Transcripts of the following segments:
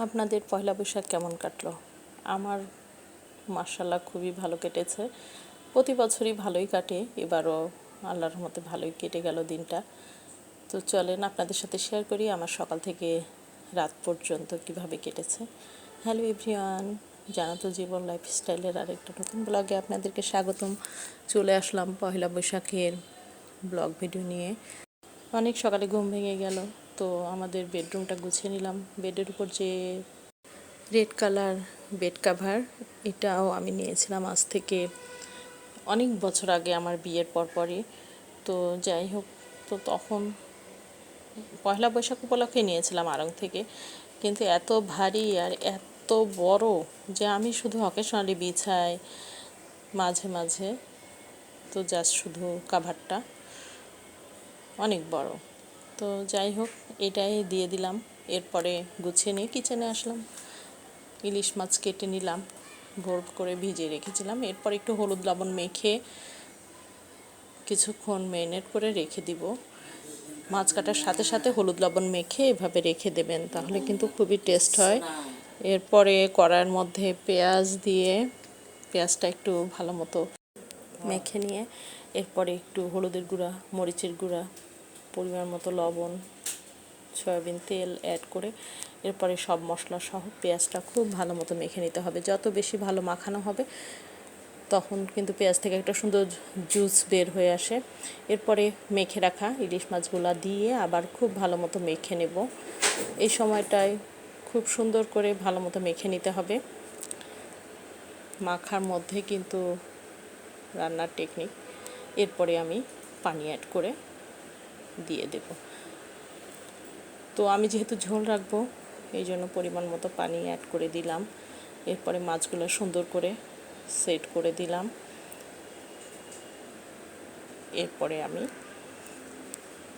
আপনাদের পয়লা বৈশাখ কেমন কাটলো? আমার মাশাআল্লাহ খুবই ভালো কেটেছে। প্রতি বছরই ভালোই কাটে, এবারও আল্লাহর রহমতে ভালোই কেটে গেল দিনটা। তো চলেন আপনাদের সাথে শেয়ার করি আমার সকাল থেকে রাত পর্যন্ত কিভাবে কেটেছে। হ্যালো এভরিওয়ান, জানাতো জীবন লাইফস্টাইলের আরেকটা নতুন ব্লগে আপনাদেরকে স্বাগতম। চলে আসলাম পয়লা বৈশাখের ব্লগ ভিডিও নিয়ে। অনেক সকালে ঘুম ভেঙে গেল, তো আমাদের বেডরুমটা গুছিয়ে নিলাম। বেডের উপর যে রেড কালার বেড কাভার, এটাও আমি নিয়েছিলাম আজ থেকে অনেক বছর আগে, আমার বিয়ের পরপরই। তো যাই হোক, তো তখন পয়লা বৈশাখ উপলক্ষে নিয়েছিলাম আড়ং থেকে, কিন্তু এত ভারী আর এত বড় যে আমি শুধু অকেশনালি বিছাই মাঝে মাঝে। তো জাস্ট শুধু কাভারটা অনেক বড়। তো যাই হোক, এটাই দিয়ে দিলাম। এরপরে গুছিয়ে নিয়ে কিচেনে আসলাম। ইলিশ মাছ কেটে নিলাম, ভোর করে ভিজিয়ে রেখেছিলাম। এরপর একটু হলুদ লবণ মেখে কিছুক্ষণ ম্যারিনেট করে রেখে দিব। মাছ কাটার সাথে সাথে হলুদ লবণ মেখে এভাবে রেখে দেবেন, তাহলে কিন্তু খুবই টেস্ট হয়। এরপরে কড়াইয়ের মধ্যে পেঁয়াজ দিয়ে পেঁয়াজটা একটু ভালো মতো মেখে নিয়ে এরপরে একটু হলুদের গুঁড়া, মরিচের গুঁড়া, পরিমাণ মতো লবণ, সয়াবিন তেল অ্যাড করে এরপরে সব মশলা সহ পেঁয়াজটা খুব ভালো মতো মেখে নিতে হবে। যত বেশি ভালো মাখানো হবে তখন কিন্তু পেঁয়াজ থেকে একটা সুন্দর জুস বের হয়ে আসে। এরপরে মেখে রাখা ইলিশ মাছগুলো দিয়ে আবার খুব ভালো মতো মেখে নেব। এই সময়টায় খুব সুন্দর করে ভালো মতো মেখে নিতে হবে। মাখার মধ্যে কিন্তু রান্নার টেকনিক। এরপরে আমি পানি অ্যাড করে দিয়ে দেব। তো আমি যেহেতু ঝোল রাখবো, এই জন্য পরিমাণ মতো পানি অ্যাড করে দিলাম। এরপরে মাছগুলো সুন্দর করে সেট করে দিলাম। এরপরে আমি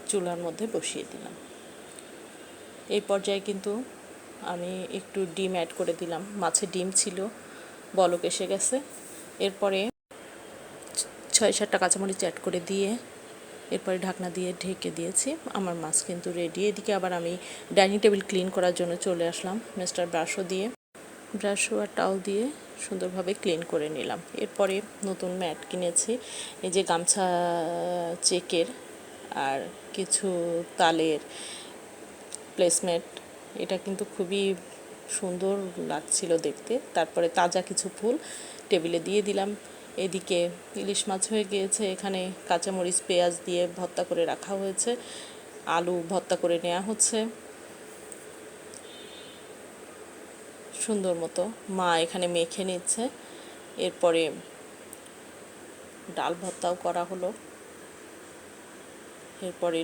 চুলার মধ্যে বসিয়ে দিলাম। এই পর্যায়ে কিন্তু আমি একটু ডিম অ্যাড করে দিলাম। মাছে ডিম ছিল, বলক এসে গেছে। এরপরে 6-7টা কাঁচামরিচ অ্যাড করে দিয়ে এরপরে ঢাকনা দিয়ে ঢেকে দিয়েছি। আমার মাছ কিন্তু রেডি। এদিকে আবার আমি ডাইনিং টেবিল ক্লিন করার জন্য চলে আসলাম। মিস্টার ব্রাশ আর টাওয়াল দিয়ে সুন্দরভাবে ক্লিন করে নিলাম। এরপরে নতুন ম্যাট কিনেছি, এই যে গামছা চেকের আর কিছু তালের প্লেসমেট। এটা কিন্তু খুবই সুন্দর লাগছিল দেখতে। তারপরে তাজা কিছু ফুল টেবিলে দিয়ে দিলাম। এদিকে ইলিশ মাছ হয়ে গিয়েছে, এখানে কাঁচামরিচ পেঁয়াজ দিয়ে ভর্তা করে রাখা হয়েছে, আলু ভর্তা করে নেওয়া হচ্ছে সুন্দর মতো। মা এখানে মেখে নিচ্ছে। এরপরে ডাল ভর্তাও করা হলো। এরপরে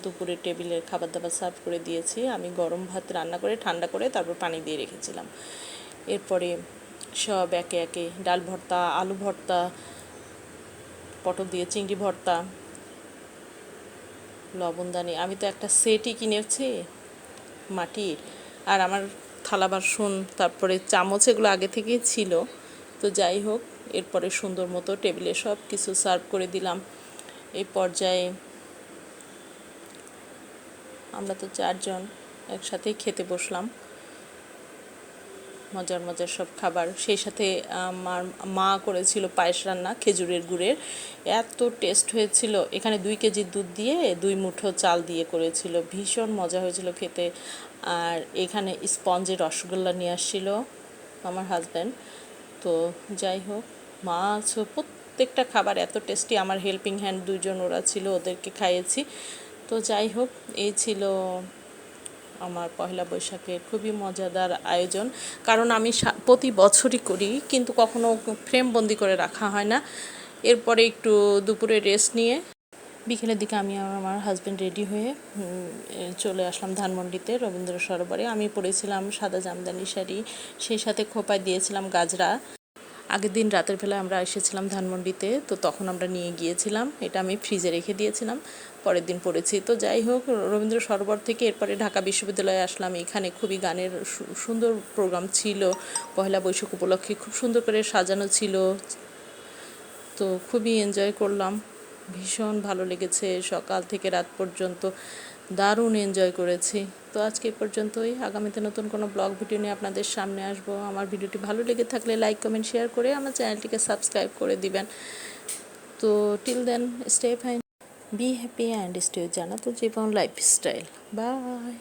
দুপুরে টেবিলের খাবার দাবার সার্ভ করে দিয়েছি। আমি গরম ভাত রান্না করে ঠান্ডা করে তারপর পানি দিয়ে রেখেছিলাম। এরপরে সব একে একে ডাল ভর্তা, আলু ভর্তা, পটল দিয়ে চিংড়ি ভর্তা, লবণদানি। আমি তো একটা সেটই কিনেছি মাটির, আর আমার থালা বাসন তারপরে চামচ এগুলো আগে থেকেই ছিল। তো যাই হোক, এরপরে সুন্দর মতো টেবিলে সব কিছু সার্ভ করে দিলাম। এই পর্যায়ে আমরা তো 4 জন একসাথেই খেতে বসলাম। মজার মজার সব খাবার, সেই সাথে আমার মা করেছিল পায়েস রান্না খেজুরের গুড়ের, এত টেস্ট হয়েছিল। এখানে 2 কেজি দুধ দিয়ে 2 মুঠো চাল দিয়ে করেছিল, ভীষণ মজা হয়েছিল খেতে। আর এখানে স্পঞ্জের রসগোল্লা নিয়ে আসছিল আমার হাজব্যান্ড। তো যাই হোক, মাছ প্রত্যেকটা খাবার এত টেস্টি। আমার হেল্পিং হ্যান্ড 2 জন ওরা ছিল, ওদেরকে খাইয়েছি। তো যাই হোক, এই ছিল আমার পয়লা বৈশাখের খুবই মজাদার আয়োজন। কারণ আমি প্রতি বছরই করি, কিন্তু কখনো ফ্রেমবন্দি করে রাখা হয় না। এরপরে একটু দুপুরে রেস্ট নিয়ে বিকেলের দিকে আমি আর আমার হাজব্যান্ড রেডি হয়ে চলে আসলাম ধানমন্ডিতে রবীন্দ্র সরোবরে। আমি পরেছিলাম সাদা জামদানি শাড়ি, সেই সাথে খোপায় দিয়েছিলাম গাজরা। আগের দিন রাতের বেলায় আমরা এসেছিলাম ধানমন্ডিতে, তো তখন আমরা নিয়ে গিয়েছিলাম। এটা আমি ফ্রিজে রেখে দিয়েছিলাম, পরের দিন পড়েছি। তো যাই হোক, রবীন্দ্র সরোবর থেকে এরপরে ঢাকা বিশ্ববিদ্যালয়ে আসলাম। এখানে খুবই গানের সুন্দর প্রোগ্রাম ছিল, পয়লা বৈশাখ উপলক্ষে খুব সুন্দর করে সাজানো ছিল। তো খুবই এনজয় করলাম, ভীষণ ভালো লেগেছে। সকাল থেকে রাত পর্যন্ত দারুণ এনজয় করেছি। তো আজকে এ পর্যন্তই। আগামীতে নতুন কোনো ব্লগ ভিডিও নিয়ে আপনাদের সামনে আসবো। আমার ভিডিওটি ভালো লেগে থাকলে লাইক কমেন্ট শেয়ার করে আমার চ্যানেলটিকে সাবস্ক্রাইব করে দিবেন। তো till then stay fine, be happy and stay জানাতো জীবন লাইফস্টাইল। বাই।